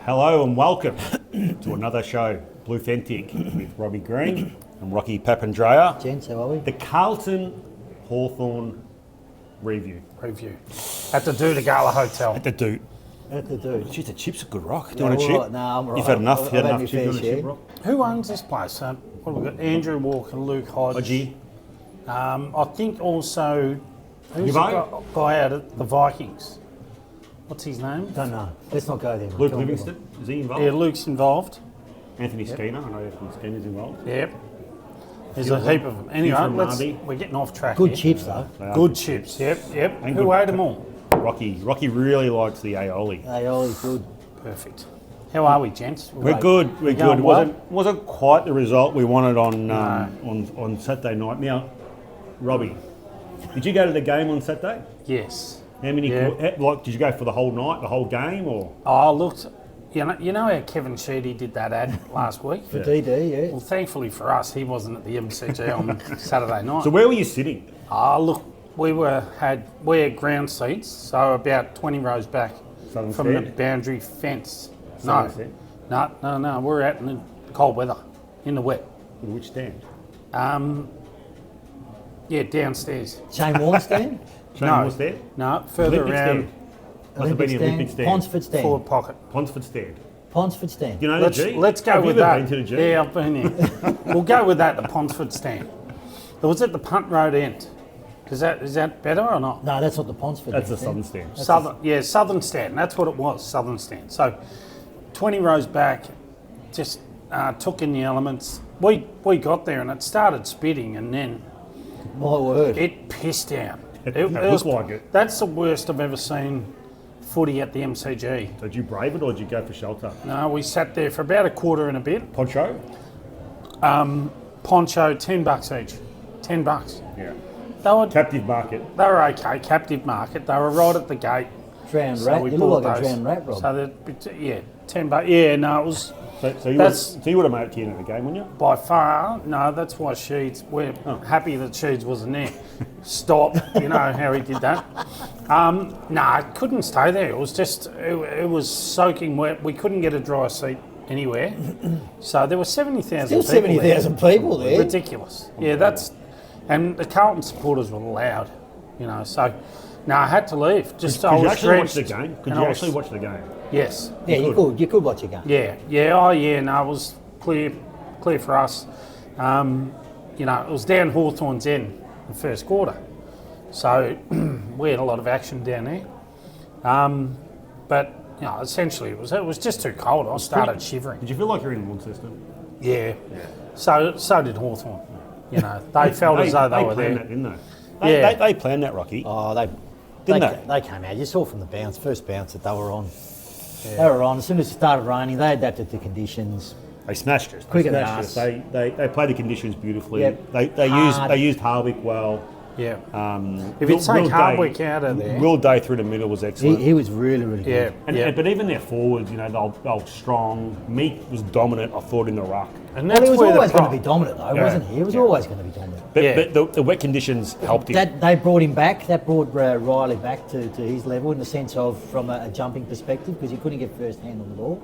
Hello and welcome to another show, Bluethentic, with Robbie Green and Rocky Papandrea. Gents, how are we? The Carlton Hawthorn review. At the Doutta Galla Hotel. At the Doot. At the dude. Jeez, the chips are good, Rock. Do you Yeah, want a chip? right. No, I'm right. You've had enough. I've You had had enough my chips. You want a fair chip, share. Rock? Who owns this place? What have we got? Andrew Walker, Luke Hodge. I think also, who's the guy out at the Vikings? What's his name? Don't know. Let's not go there. mate. Luke Go on, Livingston, is he involved? Yeah, Luke's involved. Anthony Skeena, I know Anthony Skeena's involved. Yep. There's a heap of them. Anyway, from we're getting off track Good here. chips though. They are Good chips, yep. And Who good- ate them all? Rocky really likes the aioli. They always good. Perfect. How are we, gents? We're good. We're going good. well? Wasn't quite the result we wanted on Saturday night. Now, Robbie, did you go to the game on Saturday? Yes. How many? Yeah. Did you go for the whole night, the whole game, or? Oh, I looked. You know how Kevin Sheedy did that ad last week? For DD, yeah. Well, thankfully for us, he wasn't at the MCG on Saturday night. So where were you sitting? Look, we had ground seats, so about 20 rows back Southern from the stand? boundary fence. Southern stand? No, we're out in the cold weather, in the wet. Which stand? Yeah, downstairs. Shane Warne stand? Shane was there. No, further Olympic around, stand. Must have been the Olympic stand. Ponsford stand. forward pocket. Ponsford stand. Ponsford stand. You know the G? Let's go Have with you ever that. been to the G? Yeah, I've been here. We'll go with that, the Ponsford stand. It was at the Punt Road end. Is that better or not? No, that's not the Ponsford. That's the stand. Southern stand. Southern stand. That's what it was, Southern stand. So, 20 rows back, just took in the elements. We got there and it started spitting, and then My word. it pissed down. It looked like it. That's the worst I've ever seen footy at the MCG. So did you brave it or did you go for shelter? No, we sat there for about a quarter and a bit. Poncho? Poncho, $10 each. $10. Yeah. They were Captive market. okay, captive market. They were right at the gate. Drowned So rat. we You look bought like a those. drowned rat, Rob. So yeah, $10. Yeah, no, it was So you That's- would have made it to the end of the game, wouldn't you? by far. No, that's why we're happy that Sheeds wasn't there. Stop. You know how he did that. I couldn't stay there. It was just it was soaking wet. We couldn't get a dry seat anywhere. So there were 70,000 Still people there. 70,000 people there. Ridiculous. Yeah, and the Carlton supporters were loud, so I had to leave. Just I Could you was actually watch the drenched, game? Could and you I was- actually watch the game? Yes. Yeah, you could watch a game. Yeah. No, it was clear for us. It was down Hawthorn's end the first quarter, so we had a lot of action down there. But essentially it was just too cold. I started shivering. Did you feel like you're in Launceston? Yeah. So did Hawthorn. They felt as though they were planned there. that, didn't they? Yeah. They planned that, Rocky. Oh, Didn't they came out. You saw from the first bounce that they were on. They were on. As soon as it started raining, they adapted to conditions. They smashed us. Quicker than Smashed us. They played the conditions beautifully. Yep. They used Harwick well. Yeah. Will If you take Day- Hardwick out of there. Will Day through the middle was excellent. He was really, really Yeah. good. But even their forwards, they were strong. Meek was dominant, I thought, in the ruck. And Well, that's he was where always the going to be dominant, though, Yeah. wasn't he? He was always going to be dominant. But, Yeah. but the wet conditions helped him. They brought him back. That brought Riley back to his level in the sense of from a jumping perspective because he couldn't get first hand on the ball.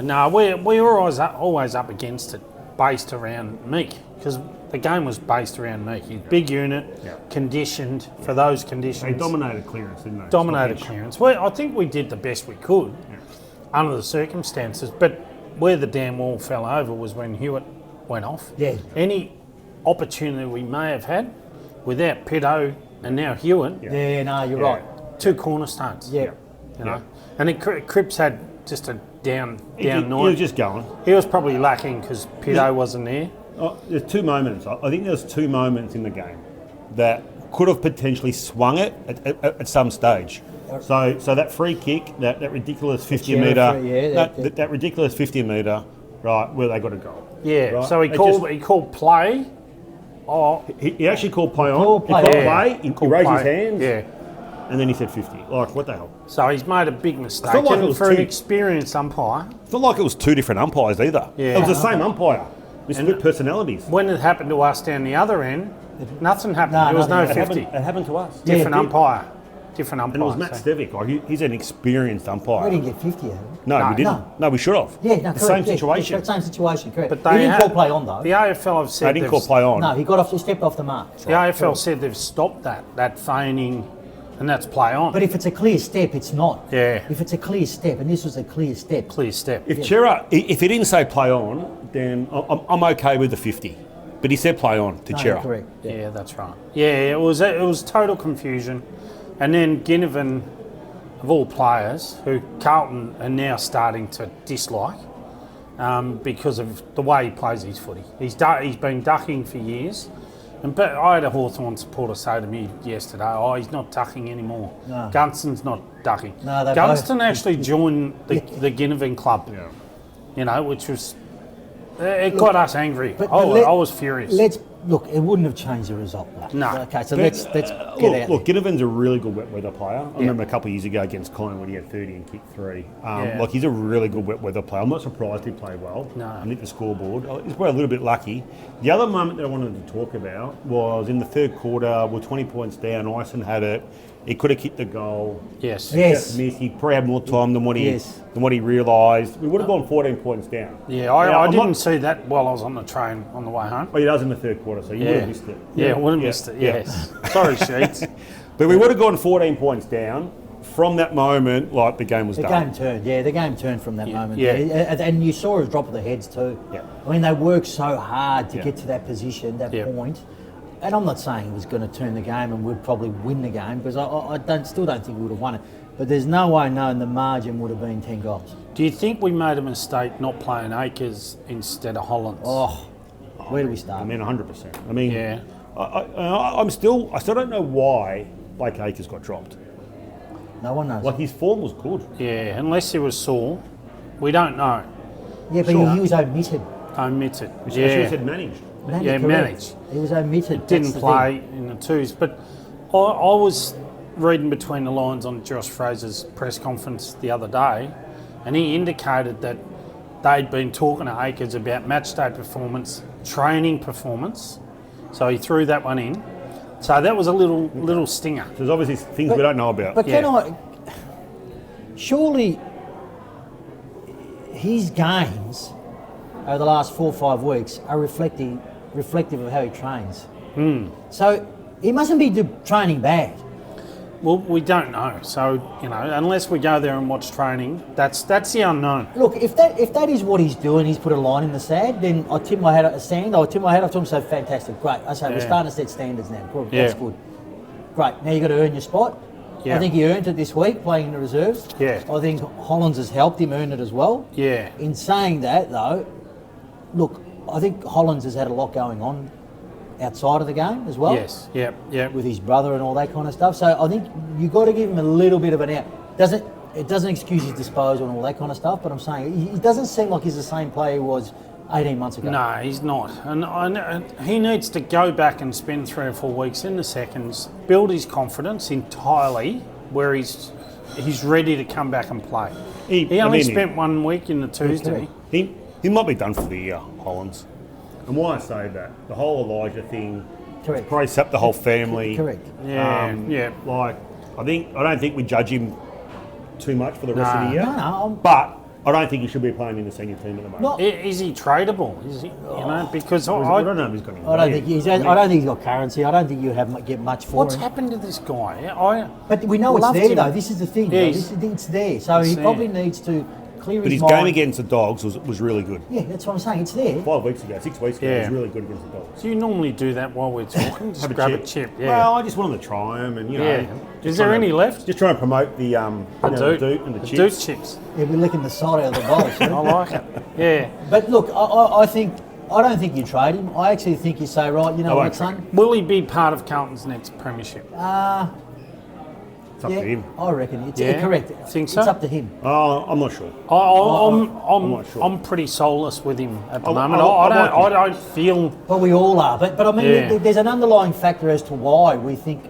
No, we were always up against it, based around Meek, because the game was based around Meek. He's big unit, conditioned for those conditions. They dominated clearance, didn't they? Dominated Stoppage. clearance. Well, I think we did the best we could under the circumstances, but where the damn wall fell over was when Hewitt went off. Yeah. Any opportunity we may have had without Pitto and now Hewitt, Yeah, no, you're Yeah. right. two cornerstones. Yeah. And then Cripps had just a down He night. was just going. He was probably lacking because Pitto wasn't there. There's two moments. I think there's two moments in the game that could have potentially swung it at some stage. So that free kick, that ridiculous 50 Chera metre, free, yeah, that ridiculous 50 metre, right, where they got a goal. Yeah. Right? So he called play. Oh, He actually called play on. Called play he called on. play. He called raised play. his hands. Yeah. And then he said 50. Like, what the hell? So he's made a big mistake. felt like And it was for an two- experienced umpire, It's not like it was two different umpires either. Yeah. It was the same umpire. With split personalities. when it happened to us down the other end, nothing happened. No, there was no nothing 50. It happened to us. Different Yeah, umpire. different umpires. And it was Matt Stevic. Like, he's an experienced umpire. We didn't get 50 out of it. No, we didn't. No. No, we should have. Yeah, no, the correct. same Yeah, situation. yeah, same situation, correct. But He they didn't have, call play on though. The AFL have said They didn't call play on. No, he stepped off the mark. The AFL said they've stopped that feigning, and that's play on. But if it's a clear step, it's not. Yeah. If it's a clear step, and this was a clear step. Clear step. If Chera, if he didn't say play on, then I'm okay with the 50. But he said play on to No, Chera. correct. Yeah, that's right. Yeah, it was total confusion, and then Ginnivan, of all players, who Carlton are now starting to dislike because of the way he plays his footy. He's been ducking for years, but I had a Hawthorn supporter say to me yesterday, "Oh, he's not ducking anymore. No. Gunston's not ducking." No, they Gunston both- actually joined the Ginnivan club. Yeah. You know, which was it got us angry. But I let- was furious. Look, it wouldn't have changed the result. Though. No. Okay, so let's get out. Look, Ginnivan's a really good wet weather player. I remember a couple of years ago against Collingwood, he had 30 and kicked 3. Yeah. Like, he's a really good wet weather player. I'm not surprised he played well. No. I think the scoreboard. He's probably a little bit lucky. The other moment that I wanted to talk about was in the third quarter, we're 20 points down. Ison had it. He could have kicked the goal. Yes. Yes. Missed. He probably had more time than what Yes. he realised. We would have gone 14 points down. Yeah, Now, I I'm didn't not- see that while I was on the train on the way home. Well, he does in the third quarter, so you would have missed it. Yeah, I would have missed it, yes. Sorry, Sheets. But we would have gone 14 points down. From that moment, like, the game was The done. game turned, the game turned from that moment. yeah. And you saw us drop of the heads too. Yeah. I mean, they worked so hard to Yeah. get to that position, that Yeah. point. And I'm not saying he was going to turn the game and would probably win the game, because I still don't think we would have won it. But there's no way knowing the margin would have been 10 goals. Do you think we made a mistake not playing Akers instead of Hollands? Oh, where do we start? I mean, 100%. I mean, Yeah. I still don't know why Blake Acres got dropped. No one knows. Like, his form was good. Yeah, unless he was sore. We don't know. Yeah, but Sure. he was omitted. Omitted. I should have Yeah. said managed. Yeah, correct. managed. He was omitted. Didn't That's the play thing. in the twos. But I was reading between the lines on Josh Fraser's press conference the other day, and he indicated that they'd been talking to Akers about match day performance, training performance. So he threw that one in. So that was a little stinger. There's obviously things we don't know about. But Yeah. can I? Surely his games over the last 4 or 5 weeks are reflective of how he trains. So he mustn't be training bad. Well, we don't know. So, you know, unless we go there and watch training, that's the unknown. Look, if that is what he's doing, he's put a line in the sand, then I tip my hat up to him. So fantastic, great. I say we're Yeah. starting to set standards now. Good, Yeah. that's good. Great. Now you got to earn your spot. Yeah. I think he earned it this week playing in the reserves. Yeah. I think Hollands has helped him earn it as well. Yeah. In saying that, though, look, I think Hollands has had a lot going on outside of the game as well. Yes. Yep. With his brother and all that kind of stuff. So I think you've got to give him a little bit of an out. It doesn't excuse his disposal and all that kind of stuff, but I'm saying he doesn't seem like he's the same player he was 18 months ago. No, he's not. And he needs to go back and spend 3 or 4 weeks in the seconds, build his confidence entirely where he's ready to come back and play. He only spent 1 week in the Tuesday. He might be done for the year, Hollands. And why I say that, the whole Elijah thing, Correct. probably sapped the whole family. Correct. Yeah. Like, I don't think we judge him too much for the rest of No. the year. No, But I don't think he should be playing in the senior team at the moment. Not- Is he tradable? Is he? You know, because I don't know if he's got any I don't value. think I don't think he's got currency. I don't think you get much for What's him. happened to this guy? But we know it's loved there him. though. This is the thing. Yeah, though. It's there. So he there. probably needs to clear But his his mind. game against the Dogs was really good. Yeah, that's what I'm saying. It's there. 5 weeks ago, 6 weeks ago, he Yeah. was really good against the Dogs. Do you normally do that while we're talking? Just Have grab a chip. Yeah. Well, I just wanted to try them, and Yeah. just Is there trying any to- left? Just trying to promote the Doot and the chips. Doot chips. Yeah, we're licking the side out of the bowl. I so. like it. Yeah. But look, I don't think you trade him. I actually think you say, right, you know won't what, son? Will he be part of Carlton's next premiership? It's up to him. I reckon. It's Yeah? correct. Think so? It's up to him. Oh, I'm not sure. I'm not sure. I'm pretty soulless with him at the I- moment. I I like don't feel. But we all are. But I mean, Yeah. there's an underlying factor as to why we think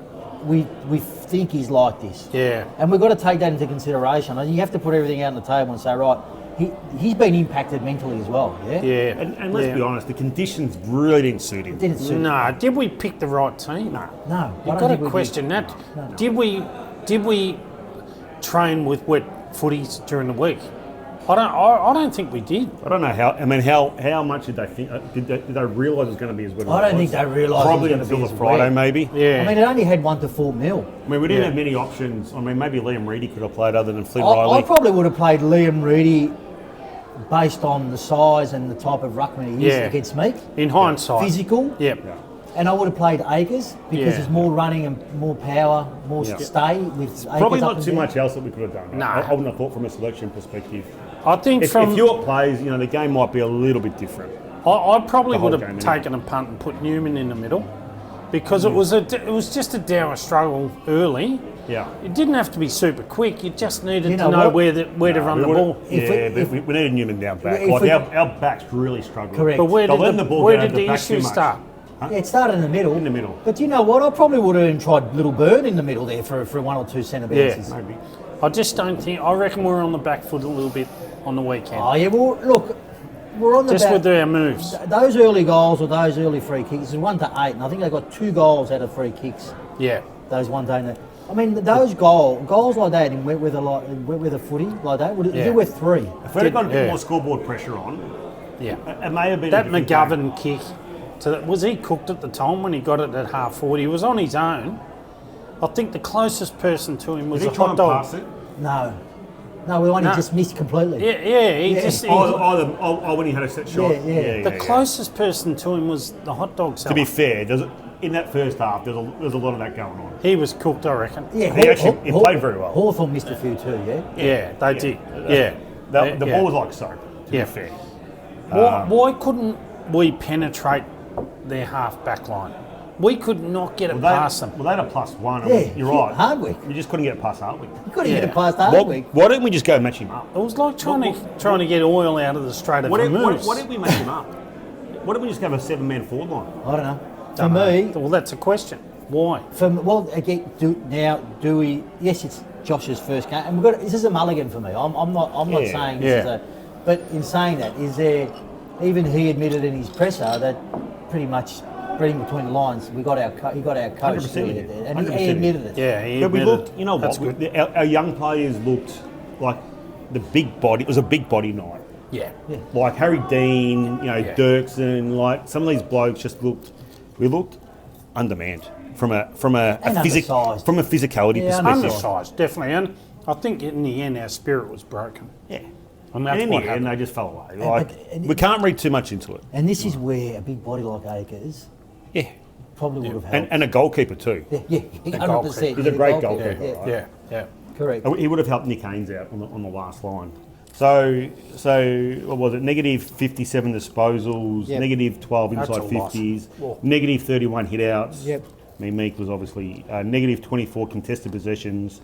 he's like this. Yeah. And we've got to take that into consideration. And you have to put everything out on the table and say, right, he's been impacted mentally as well. Yeah. Yeah. And let's be honest, the conditions really didn't suit him. Didn't suit. Nah, did we pick the right team? Nah. No. I You've don't got think to we question did. that. No. did we train with wet footies during the week? I don't think we did. I don't know how. I mean, how much did they think? Did they realise it was going to be as wet? I don't think they realised Probably it was until going the to be Friday, as wet. maybe. Yeah. I mean, it only had 1 to 4 mil. I mean, we didn't Yeah. have many options. I mean, maybe Liam Reedy could have played other than Flynn I Riley. probably would have played Liam Reedy based on the size and the type of ruckman he is Yeah. against me. In hindsight. Physical. Yep. Yeah. And I would have played Akers because Yeah. there's more running and more power, more Yeah. stay with Akers Probably up not and too down. much else that we could have done. No. I wouldn't have thought from a selection perspective. I think If from York plays, the game might be a little bit different. I probably the whole would game, have anyway. taken a punt and put Newman in the middle because it was just a dour struggle early. Yeah. It didn't have to be super quick. You just needed You to know know what? where to run the ball. If we needed Newman down back. if Like we- our backs really struggled. Correct. But where They'll did let the, the ball where go did to the the back too issue much. start? Yeah, it started in the middle. In the middle. But you know what? I probably would have tried little Bird in the middle there for 1 or 2 centre bounces. Yeah. Maybe. I just don't think. I reckon we're on the back foot a little bit on the weekend. Oh, yeah, well, look, we're on the Just back. with their moves. Those early goals or those early free kicks is 1 to 8, and I think they got 2 goals out of free kicks. Yeah. Those one day. I mean, those goals like that in wet weather footy like that, Yeah. they're worth 3. If we'd have got a bit Yeah. more scoreboard pressure on, Yeah. it may have been That a different game. McGovern kick, was he cooked at the time when he got it at half forward? He was on his own. I think the closest person to him was Did a he try hot and dog. pass it? No, we only No. just missed completely. Yeah, he Yeah. just. When he had a set shot. Yeah. the closest person to him was the hot dog seller. To be fair, in that first half, there's a lot of that going on. He was cooked, I reckon. Yeah, He played very well. Hawthorn missed a few too, yeah. Yeah, they did. Yeah. The Yeah. ball was like soap, to Yeah. be fair. Why couldn't we penetrate their half back line? We could not get it past them. Well, they had a +1. Yeah, You're right. Hardwick. You just couldn't get it past Hardwick. You couldn't Yeah. get it past Why Hardwick. didn't we just go match him up? It was like trying to get oil out of the Strait of Why Hormuz. didn't we match him up? Why didn't we just have a 7-man forward line? I don't know. For Don't know. me, Well, that's a question. Why? again, do we? Yes, it's Josh's first game, and we've got. This is a mulligan for me. I'm not Yeah, saying this is yeah. a. But in saying that, is there? Even he admitted in his presser that pretty much reading between the lines, he got our coach 100% really he there, did. and 100% he admitted it. Yeah, he But we admitted looked, you know that's what? good. Our young players looked like the big body. It was a big body night. Yeah. Like Harry Dean, Yeah. Dirksen, like some of these blokes just looked. We looked undermanned from a And undersized. from a physicality Yeah, perspective. Undersized, definitely. And I think in the end, our spirit was broken. Yeah. And that's And in what the end, happened. they just fell away. Like and- we can't read too much into it. And this is where a big body like Akers Yeah. probably would have helped. And a goalkeeper too. yeah, 100%. He's a great goalkeeper. Yeah, right? Yeah. correct. He would have helped Nick Haynes out on the last line. So what was it? Negative 57 disposals, Yep. negative 12 That's inside a loss. 50s, Whoa. negative 31 hit-outs. Yep. I mean, Meek was obviously negative 24 contested possessions.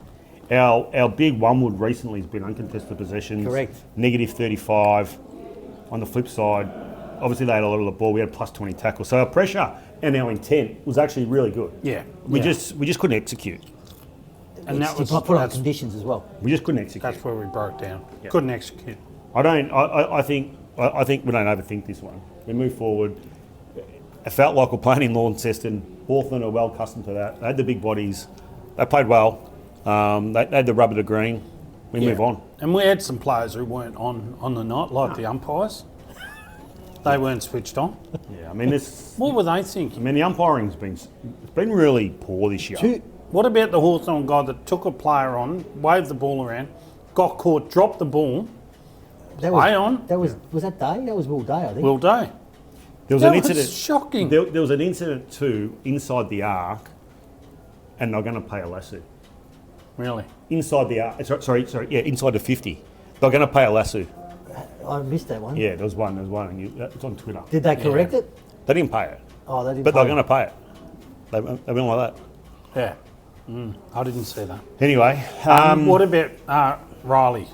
Our big Onewood recently has been uncontested possessions. Correct. Negative 35. On the flip side, obviously they had a lot of the ball. We had plus 20 tackles. So our pressure and our intent was actually really good. Yeah. We just couldn't execute. And that was put on that's, conditions as well. We just couldn't execute. that's where we broke down. Yeah. Couldn't execute. I think we don't overthink this one. We move forward. It felt like we're playing in Launceston. Hawthorn are well accustomed to that. They had the big bodies. They played well. They had the rubber to green. We move on. And we had some players who weren't on the night, like the umpires. They weren't switched on. Yeah, I mean this. What were they I thinking? mean the umpiring's been really poor this year. What about the Hawthorn guy that took a player on, waved the ball around, got caught, dropped the ball? That Play on. That was that Day? That was Will Day, I think. Will Day. There was That an was incident. shocking. There was an incident too inside the arc, and they're going to pay a lasso. Really? Inside the arc. Inside the 50. They're going to pay a lasso. I missed that one. Yeah, there was one. And it's on Twitter. Did they correct it? They didn't pay it, Oh, they didn't. but they're pay going to pay it. They went like that. Yeah. I didn't see that. Anyway, What about Riley,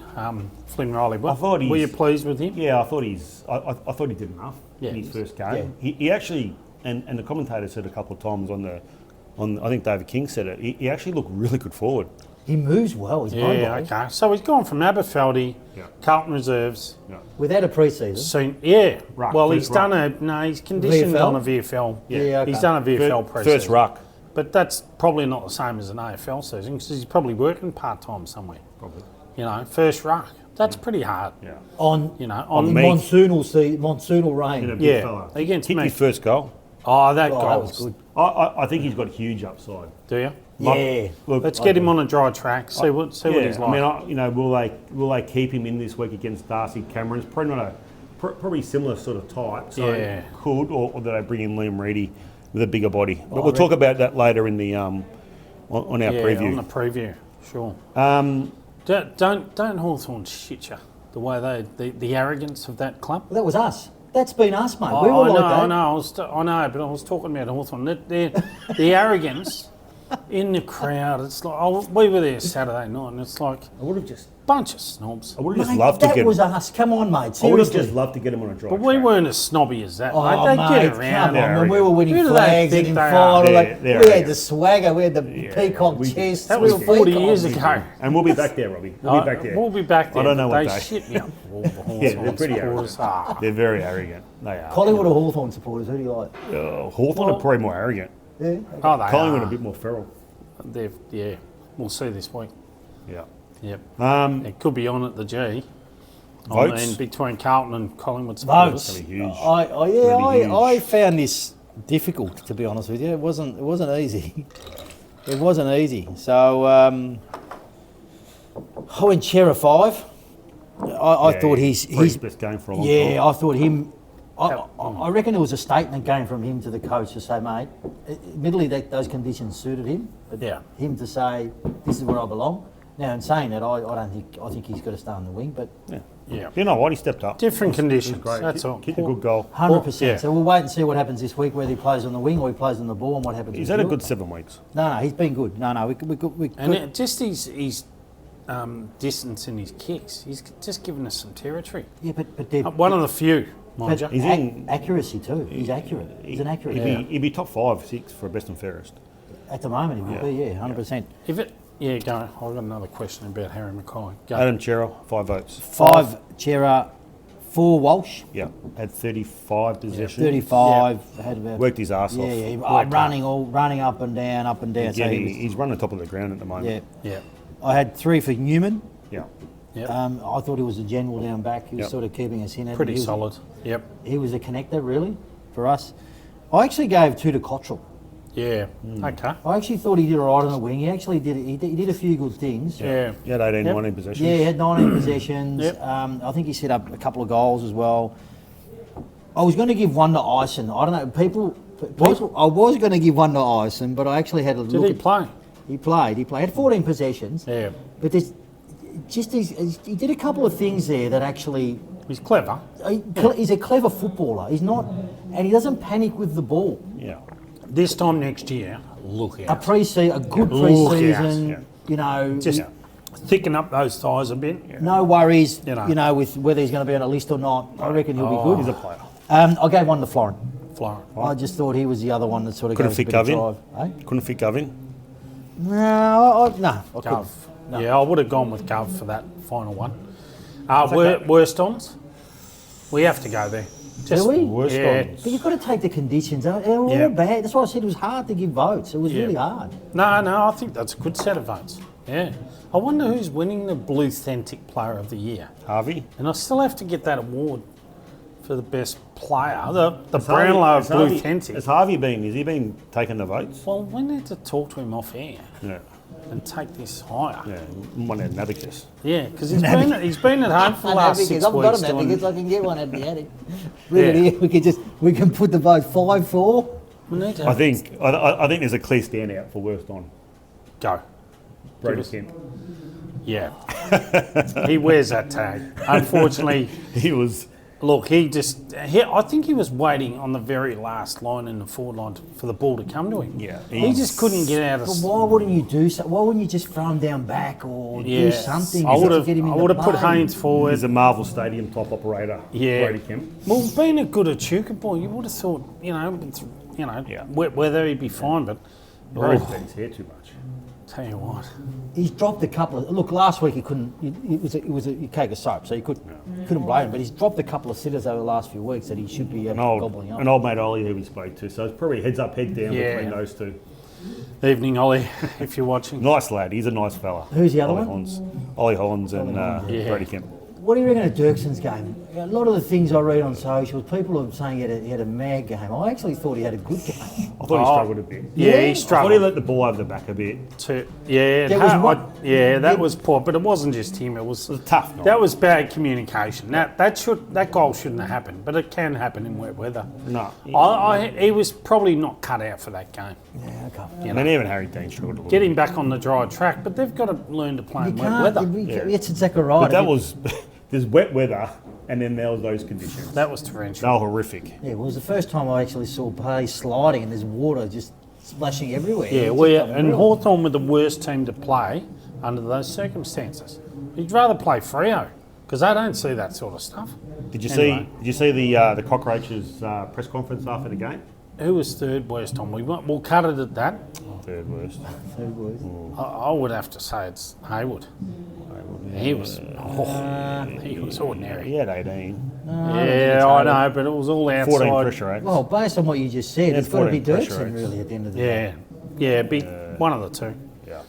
Flynn Riley? I thought were you he's- pleased with him? yeah, I thought I thought he did enough Yeah. in his first game. He actually, and the commentator said a couple of times on I think David King said it. He actually looked really good forward. He moves well. He's mobile. Yeah, okay. So he's gone from Aberfeldy, Yeah. Carlton reserves. Yeah. Without a pre-season. So, yeah. Ruck, Well, first he's done ruck. he's conditioned VFL? on a VFL. Yeah, okay. He's done a VFL First pre-season. ruck. but that's probably not the same as an AFL season because he's probably working part-time somewhere. Probably. You know, first ruck. That's pretty hard. Yeah. On You know, on me. monsoonal rain. And a big Yeah, fella. against Kicked me. his first goal. Oh, that Oh, goal that was good. I think he's got huge upside. Do you? Yeah. Look, Let's get him on a dry track. See what he's like. I mean, will they keep him in this week against Darcy Cameron? It's probably not probably similar sort of type. So Yeah. could or do they bring in Liam Reedy with a bigger body? But we'll talk about that later in the on our preview. On the preview, sure. Don't Hawthorn shit you the way the arrogance of that club. That was us. That's been us, mate. We were like that. I know, but I was talking about Hawthorn. The arrogance in the crowd. It's like we were there Saturday night, and it's like I would have just bunch of snobs. I would have just Mate, loved to that get. was us. Come on, mate. I would have Seriously. just loved to get him on a drive. But we weren't as snobby as that. Oh, mate. They mate, get around. come on, They're man. We were winning Who do they flags think and in they are? final. They're We had arrogant. the swagger. We had the peacock we- chest. That we was were 40 peacocks. years ago. And we'll be back there, Robbie. We'll be back there. We'll be back there. I don't know but what they day. shit me up. Yeah, they're pretty arrogant. They're very arrogant. They are. Collingwood or Hawthorn supporters? Who do you like? Hawthorn are probably more arrogant. Yeah. Oh, they Collingwood are. a bit more feral. Yeah, we'll see this week. Yeah. Yep. Um, It could be on at the G. I Votes? mean, between Carlton and Collingwood supporters. Votes. That'd be huge. I found this difficult, to be honest with you. It wasn't easy. It wasn't easy. So I went Chera 5. I thought he's best game for a long yeah. time. I thought him. I reckon it was a statement game from him to the coach to say, mate. Admittedly, those conditions suited him. But Yeah. him to say, this is where I belong. Now, in saying that, I think he's got to stay on the wing, but Yeah. You know what? He stepped up. Different conditions. Great. That's all. Kicked a good goal. 100%. Yeah. So we'll wait and see what happens this week, whether he plays on the wing or he plays on the ball, and what happens. He's with had a Hill. good 7 weeks. No, he's been good. No, we And just his distance in his kicks, he's just given us some territory. yeah, but they're, One of the few, mind you. He's in. accuracy too. He's accurate. He's an accurate. He'd be top 5, 6 for best and fairest. At the moment, he will be. Yeah, 100%. If it, yeah, go. I've got another question about Harry Mackay. Go. Adam Chera, 5 votes. 5 Chera, 4 Walsh, Yeah, had 35 possessions. 35. Had about Worked his ass yeah, off. yeah, running up and down, up and down. Again, So he was, he's running top of the ground at the moment. yeah. Yeah. I had 3 for Newman. Yeah. Yep. I thought he was a general down back. He was Yep. sort of keeping us in it. Pretty He was- solid. Yep. He was a connector, really, for us. I actually gave 2 to Cottrell. Yeah. Okay. I actually thought he did all right on the wing. He actually did. He did a few good things. Yeah. He had 18, Yep. 19 possessions. Yeah, he had 19 possessions. Yep. I think he set up a couple of goals as well. I was going to give 1 to Ison. I don't know. People. I was going to give 1 to Ison, but I actually had a Did look. he play? He played. He had 14 possessions. Yeah. But there's just he did a couple of things there that actually. He's clever. He's a clever footballer. He's not, and he doesn't panic with the ball. Yeah. This time next year, look A out. a good Look out. pre-season. Yeah. You know, Just thicken up those thighs a bit. no worries. You know. You know, with whether he's going to be on a list or not. I reckon he'll be Oh. good. He's a player. I gave 1 to Florent. Florent. I just thought he was the other one that sort of Couldn't goes a fit bit of Gov drive. in. Couldn't fit Gov in. No, I couldn't. Gov. No. Yeah, I would have gone with Gov for that final one. Worst ons? We have to go there. Do we? Worst Yeah. ons. But you've got to take the conditions. They're all Yeah. bad. That's why I said it was hard to give votes. It was Yeah. really hard. No, I think that's a good set of votes. Yeah. I wonder who's winning the Bluethentic Player of the Year. Harvey. And I still have to get that award for the best player, the Has Brownlow of Harvey- Bluethentic. Has Harvey been? Has he been taking the votes? Well, we need to talk to him off air Yeah. and take this higher. Yeah. One at Nabicus. Yeah, because he's been at home for the last 6 I've got weeks. them doing- I can get one at the attic. Really, we can put the vote 5-4. We need to I think there's a clear standout for worst on. go. Brody us- Kemp. Yeah. He wears that tag. Unfortunately, He was. look, I think he was waiting on the very last line in the forward line for the ball to come to him. Yeah. He just couldn't get out of... But why wouldn't you do so? Why wouldn't you just throw him down back or Yeah. do something? I to would get him in have the put play? Haynes forward. He's a Marvel Stadium top operator. Yeah. Brody Kemp. Well, being a good Echuca boy, you would have thought, Yeah. whether he'd be fine, but Brody's got his hair too much. tell you what, He's dropped a couple of. Look, last week he couldn't. It was a cake of soap, so you couldn't blame him. But he's dropped a couple of sitters over the last few weeks that he should be gobbling up. An old mate Ollie who we spoke to. So it's probably heads up, head down Yeah. between those two. Evening, Ollie, if you're watching. Nice lad. He's a nice fella. Who's the other Ollie one? Hollins. Ollie Hollins and Yeah. Brady Kemp. What do you reckon of Dirkson's game? A lot of the things I read on socials, people are saying he had a mad game. I actually thought he had a good game. I thought he struggled a bit. Yeah, he I thought struggled. he let the ball over the back a bit. That was poor, but it wasn't just him. It was Tough night. That was bad communication. That goal shouldn't have happened, but it can happen in wet weather. No. He was probably not cut out for that game. Yeah, okay. And then even Harry Dean struggled a little Get bit. him back on the dry track, but they've got to learn to play You in wet can't. weather. It's exactly right. But that was... There's wet weather, and then there was those conditions. That was They torrential. were horrific. Yeah, well, it was the first time I actually saw Bay sliding and there's water just splashing everywhere. Yeah, It's and just unreal. Hawthorn were the worst team to play under those circumstances. You'd rather play Freo because they don't see that sort of stuff. Did you Anyway. see the Cockroaches press conference after the game? Who was third worst on? We'll cut it at that. Third worst. Third worst. I would have to say it's Haywood. He was ordinary. He had 18. Yeah, I know, but it was all 14 outside. pressure rates. Well, based on what you just said, it's got to be 14 pressure Dirksen rates. really at the end of the day. Yeah, be one of the two. Yeah.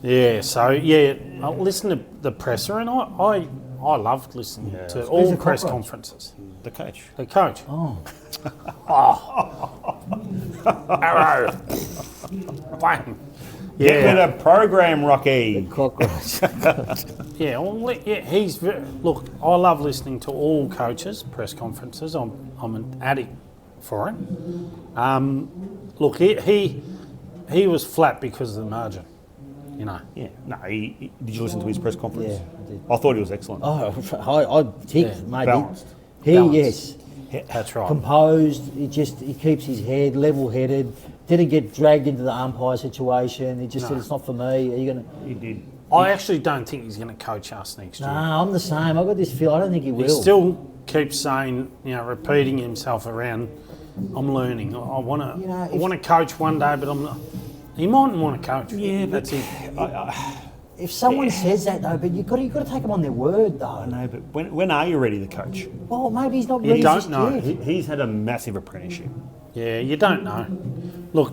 Yeah, so yeah, I listen to the presser, and I loved listening to Who's all the press cockroach? conferences. The coach. The coach. Oh, Arrow. Bang. Get Yeah, with a program, Rocky. cockroach. yeah. Well, he's look. I love listening to all coaches' press conferences. I'm an addict for it. Look, he was flat because of the margin. You know. Yeah. No, did you listen to his press conference? Yeah, I did. I thought he was excellent. I ticked, Yeah. mate. Balanced. Yes. That's right. Composed. He keeps his head level-headed. Didn't get dragged into the umpire situation. He just said, "It's not for me." Are you gonna? He did. I actually don't think he's going to coach us next year. Nah, I'm the same. I got this feel. I don't think he will. He still keeps saying, repeating himself around. I'm learning. I want to. You know, I want to coach one day, but I'm not. He mightn't want to coach. Yeah, but that's it. If someone says that though, but you've got to take them on their word though. No, but when are you ready to coach? Well, maybe he's not ready don't just know. yet. He's had a massive apprenticeship. Yeah, you don't know. Look,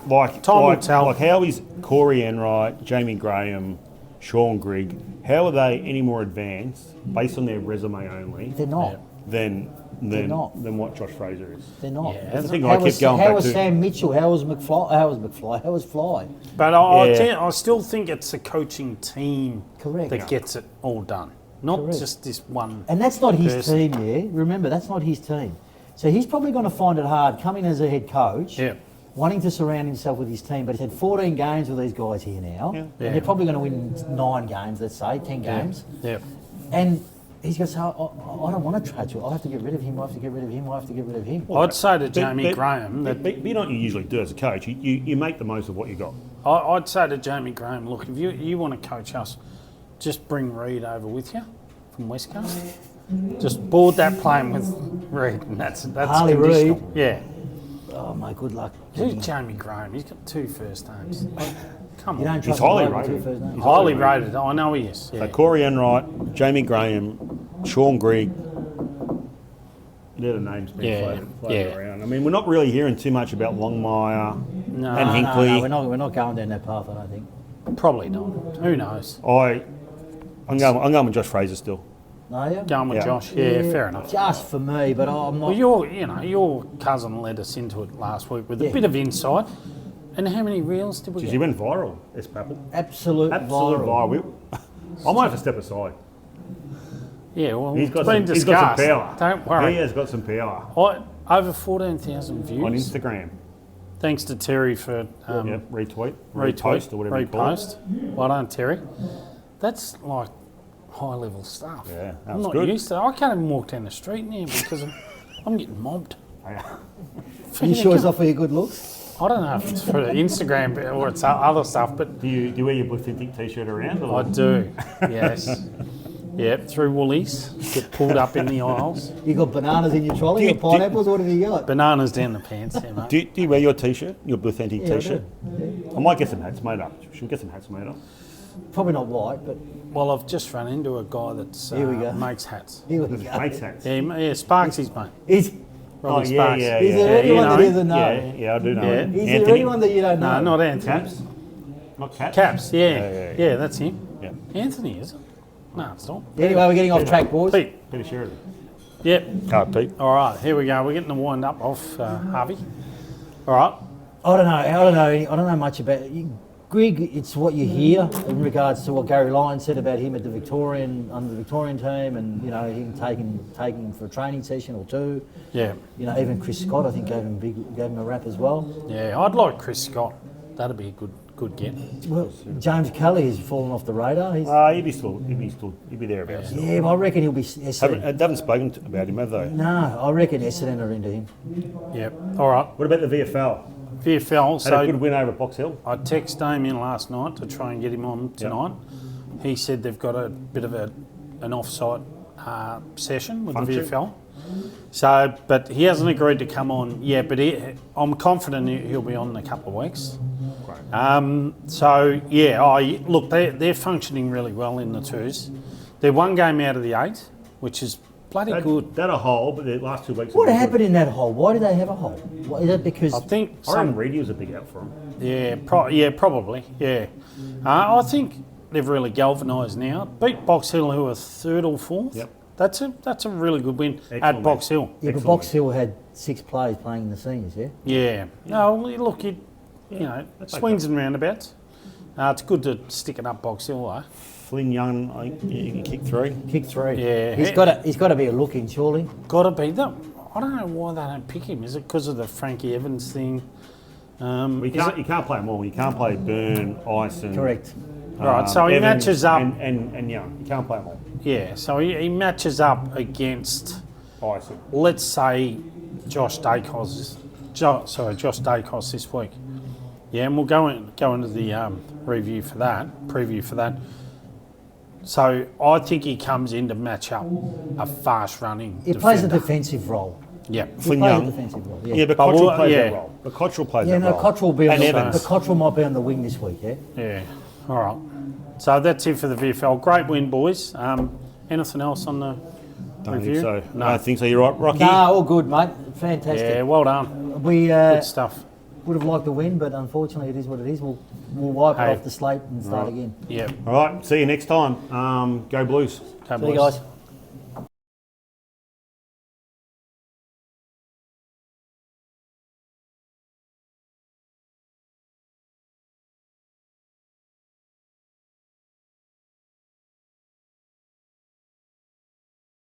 Like time will tell. Like how is Corey Enright, Jamie Graham, Sean Grigg? How are they any more advanced based on their resume only They're not. than not. than what Josh Fraser is? They're not. Yeah, That's the thing How I keep was, going how back was to. Sam Mitchell? How was McFly? How was Fly? But I still think it's a coaching team Correct. that gets it all done, not Correct. just this one. And that's not his person. team, yeah? Remember, that's not his team. So he's probably going to find it hard coming as a head coach, Yeah. wanting to surround himself with his team. But he's had 14 games with these guys here now. Yeah. And Yeah. they're probably going to win 9 games, let's say, 10 games. Yeah. And he's going to say, I don't want to trade you. I have to get rid of him. I have to get rid of him. I have to get rid of him. I'd say to But- Jamie but- Graham that But you know what you usually do as a coach? You make the most of what you got. I'd say to Jamie Graham, look, if you want to coach us, just bring Reed over with you from West Coast. Just board that plane with Reed, and that's Harley conditional. Reid. Yeah. Oh, my good luck. Who's Jamie Graham? He's got 2 first names. Come You on. don't trust highly a bloke with rated. 2 first names? He's Highly rated. I know he is. So Yeah. Corey Enright, Jamie Graham, Sean Grigg. They're the names being Yeah, floated yeah. around. I mean, we're not really hearing too much about Longmire No, and No, Hinkley. no, we're not going down that path, I don't think. Probably not. Who knows? I'm going with Josh Fraser still. No, you? Going with Yeah. Josh. Yeah, fair enough. Just for me, but I'm not. Well, your cousin led us into it last week with a Yeah. bit of insight. And how many reels did we Because get? he went viral, S. Papel. absolute Absolute viral. viral. I might have to step aside. Yeah, well, He's got it's been he's got discussed. some power. Don't worry. He has got some power Over 14,000 views. on Instagram. Thanks to Terry for Retweet, retweet, repost, or whatever you call it. repost. Well done, Terry. That's like high level stuff. Yeah, that I'm was not good. used to. I can't even walk down the street now because I'm getting mobbed. Are you sure it's not for your good looks? I don't know if it's for Instagram or it's other stuff, but Do you wear your Bluethentic T-shirt around? Or? I do. Yes. Yep, through Woolies, get pulled up in the aisles. You got bananas in your trolley, Do or you- pineapples, what have you got? Bananas down the pants, yeah, mate. Do you wear your T-shirt, your Bluethentic Yeah, I T-shirt? I might get some hats made up. Should we get some hats made up? Probably not white, but Well, I've just run into a guy that Here we go. makes hats. here we go. Makes hats. Yeah, Sparks, mate. He's Robbie yeah, Sparks. yeah, Is yeah. there anyone know that him? doesn't know? Yeah, I do know Yeah. him. Is there Anthony? anyone that you don't know? No, not Anthony. Caps? Not Caps? Caps, Yeah. yeah, that's him. Yeah. Anthony, is it? No, it's not. Anyway, we're getting off track, boys. Pete. Peter Sheridan. Yep. Oh, Pete. All right, here we go. We're getting the wind up off Harvey. All right. I don't know much about Greg. It's what you hear in regards to what Gary Lyons said about him at the under the Victorian team, and you know him taking him for a training session or two. Yeah. You know, even Chris Scott, I think, gave him a rap as well. Yeah, I'd like Chris Scott. That'd be a good get. Well, James Kelly has fallen off the radar. He'd be thereabouts. Yeah, but I reckon he'll be Essendon. Haven't spoken about him, have they? No, I reckon Essendon are into him. Yep. All right. What about the VFL? VFL. Had a good So win over Box Hill. I texted Damien last night to try and get him on tonight. He said they've got a bit of an off-site session with Function. the VFL. So, but he hasn't agreed to come on yet. But I'm confident he'll be on in a couple of weeks. So yeah, look, they're functioning really well in the twos. They're one game out of the 8, which is bloody good. They had a hole, but the last 2 weeks. What happened in that hole? Why did they have a hole? Is that because I think I reckon Reedy was a big out for him. probably. Yeah, I think they've really galvanised now. Beat Box Hill, who are 3rd or 4th. Yep. That's a really good win at Excellent Box win. Hill. yeah, but Excellent. Box Hill had 6 players playing in the seniors, yeah? Yeah. No, look, you know, swings and roundabouts. It's good to stick it up Box Hill, though. Flynn Young, I think you can kick 3. Kick 3. Yeah. He's got to be a look-in, surely. Got to be that. I don't know why they don't pick him. Is it because of the Frankie Evans thing? You can't play them all. You can't play Byrne, Ison. Correct. Right, so he Evans matches up. and Young. You can't play them all. Yeah, so he matches up against, Ison. let's say, Josh Dacos this week. Yeah, and we'll go into the preview for that. So I think he comes in to match up a fast-running He plays a defender. defensive role. Yeah, He Flynn plays Young. a defensive role, yeah. Yeah, but But Cottrell we'll- plays yeah. that role. But Cottrell plays Yeah, that no, role. Cottrell will be on And the Evans. but Cottrell might be on the wing this week, yeah? yeah. All right. So that's it for the VFL. Great win, boys. Anything else on the Don't review? think so. No. I don't think so. You're right, Rocky. No, all good, mate. Fantastic. Yeah, well done. We Good stuff. would have liked to win, but unfortunately it is what it is. We'll wipe Hey. it off the slate and start again. Yeah. All right. See you next time. Go Blues. Go See you boys. guys.